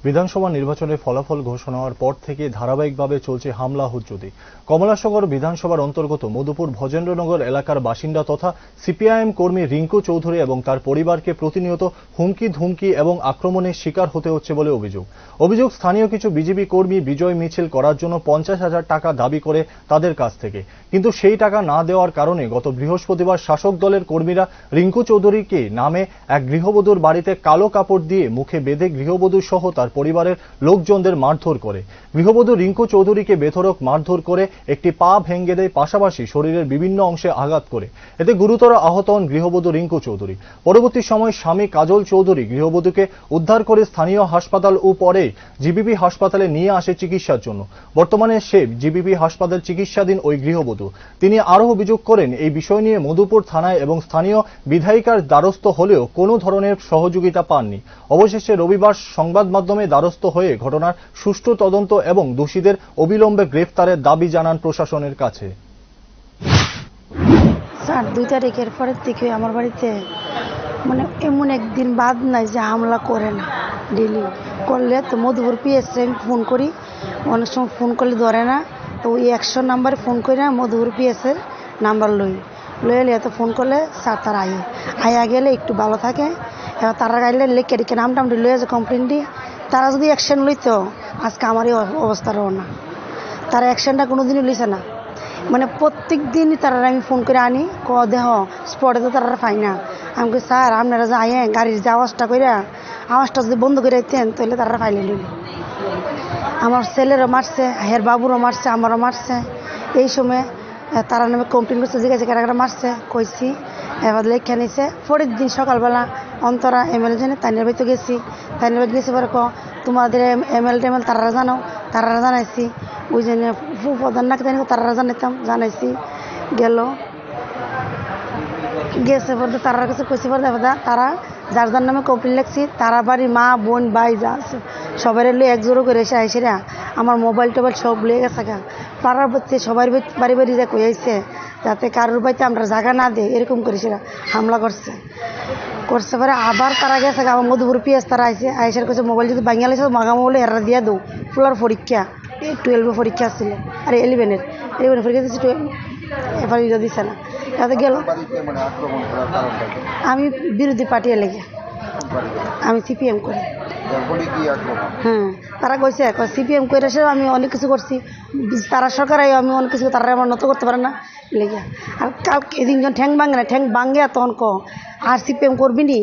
বিধানসভা নির্বাচনের ফলাফল ঘোষণা হওয়ার পর থেকে ধারাবাহিকভাবে চলছে হামলা হুজ্জতি। কমলাসাগর বিধানসভার অন্তর্গত মধুপুর ভজেন্দ্রনগর এলাকার বাসিন্দা তথা সিপিআইএম কর্মী রিঙ্কু চৌধুরী এবং তার পরিবারকে প্রতিনিয়ত হুমকি ধুমকি এবং আক্রমণের শিকার হতে হচ্ছে বলে অভিযোগ স্থানীয় কিছু বিজেপি কর্মী বিজয় মিছিল করার জন্য 50,000 টাকা দাবি করে তাদের কাছ থেকে, কিন্তু সেই টাকা না দেওয়ার কারণে গত বৃহস্পতিবার শাসক দলের কর্মীরা রিঙ্কু চৌধুরীকে নামে এক গৃহবধূর বাড়িতে কালো কাপড় দিয়ে মুখে বেঁধে গৃহবধূ সহ তার পরিবারের লোকজনদের মারধর করে। গৃহবধূ রিঙ্কু চৌধুরীকে বেধড়ক মারধর করে একটি পা ভেঙে দেয়, পাশাপাশি শরীরের বিভিন্ন অংশে আঘাত করে। এতে গুরুতর আহত হন গৃহবধূ রিঙ্কু চৌধুরী। পরবর্তী সময় স্বামী কাজল চৌধুরী গৃহবধূকে উদ্ধার করে স্থানীয় হাসপাতাল ও পরে জিবিপি হাসপাতালে নিয়ে আসে চিকিৎসার জন্য। বর্তমানে সে জিবিপি হাসপাতাল চিকিৎসাধীন ওই গৃহবধূ। তিনি আরও অভিযোগ করেন, এই বিষয় নিয়ে মধুপুর থানায় এবং স্থানীয় বিধায়িকার দ্বারস্থ হলেও কোনো ধরনের সহযোগিতা পাননি। অবশেষে রবিবার সংবাদ মাধ্যমে দ্বারস্থ হয়ে ঘটনার সুষ্ঠু তদন্ত এবং দোষীদের অবিলম্বে গ্রেফতারের দাবি জানান প্রশাসনের কাছে। স্যার 2 তারিখের পরের থেকে আমার বাড়িতে এমন একদিন বাদ নাই যে হামলা করে না। ডেলি করলে তো মধুপুর পিএসে আমি ফোন করি, অনেক সময় ফোন করলে ধরে না, তো ওই 100 নাম্বারে ফোন করে না মধুপুর পিএসের নাম্বার লইলে এত ফোন করলে স্যার তারা আয়া গেলে একটু ভালো থাকে। এবার তারা গাইলে লেখে রেখে নামটা লইয়া যে কমপ্লেন দিই, তারা যদি অ্যাকশন লইতো আজকে আমার এই অবস্থারও না। তারা অ্যাকশনটা কোনোদিনই লইছে না। প্রত্যেক দিনই তারা আমি ফোন করে আনি, দেহ স্পটে তো তারা পাই না। আমি কই স্যার আপনারা যে আইন গাড়ির যে আওয়াজটা করে আওয়াজটা যদি বন্ধ করে দিতেন তাহলে তারা ফাইলে নিল। আমার ছেলেরও মারছে, হের বাবুরও মারছে, আমারও মারছে। এই সময় তারা নামে কমপ্লেন করছে, জিজ্ঞাসা কারা মারছে কইছি, এবার লেখা নিছে। পরের দিন সকালবেলা অন্তরা এমএলএ জানে তাইনের বাড়িতে গেছি, তাইনের বাড়িতে গেছি পরে তোমাদের এমএল তারা জানাও, তারা জানাইছি। ওই জন্য প্রধান নাকি তারা জানাইছি। গেছে পরে তারার কাছে কইছি পরে তারা যার যার নামে কমপ্লেন লিখছি, তারা বাড়ি মা বোন ভাই যা আছে সবাই লই একজোড়ো করে এসে আইসিরা আমার মোবাইল টোবাইল সব লিয়ে গেছে। পাড়ার বাচ্চা সবার বাড়ি বাড়ি যা কই আইছে যাতে কারোর বাড়িতে আমরা জায়গা না দিই, এরকম করেছিলাম। হামলা করছে পরে আবার তারা গেছে আমার মধুপুর পিএস তারা আইসার কাছে মোবাইল যদি বাঙিয়ে লাগছে মাগা মোবাইলে এরা দিয়ে দেও। ফুলার পরীক্ষা 12 পরীক্ষা ছিল, আর 11 পরীক্ষা দিচ্ছি, 12 এবার দিচ্ছে না। তাতে গেল আমি বিরোধী পার্টি লেগে, আমি সিপিএম করি। হ্যাঁ, তারা কইছে সিপিএম করে আমি অনেক কিছু করছি, তারা সরকার আমি অনেক কিছু তারা আমার নত করতে পারে না লেগে। আর কালকে এদিন যখন ঠ্যাং ভাঙে না, ঠ্যাং ভাঙে তখন আর সিপিএম করবি নি।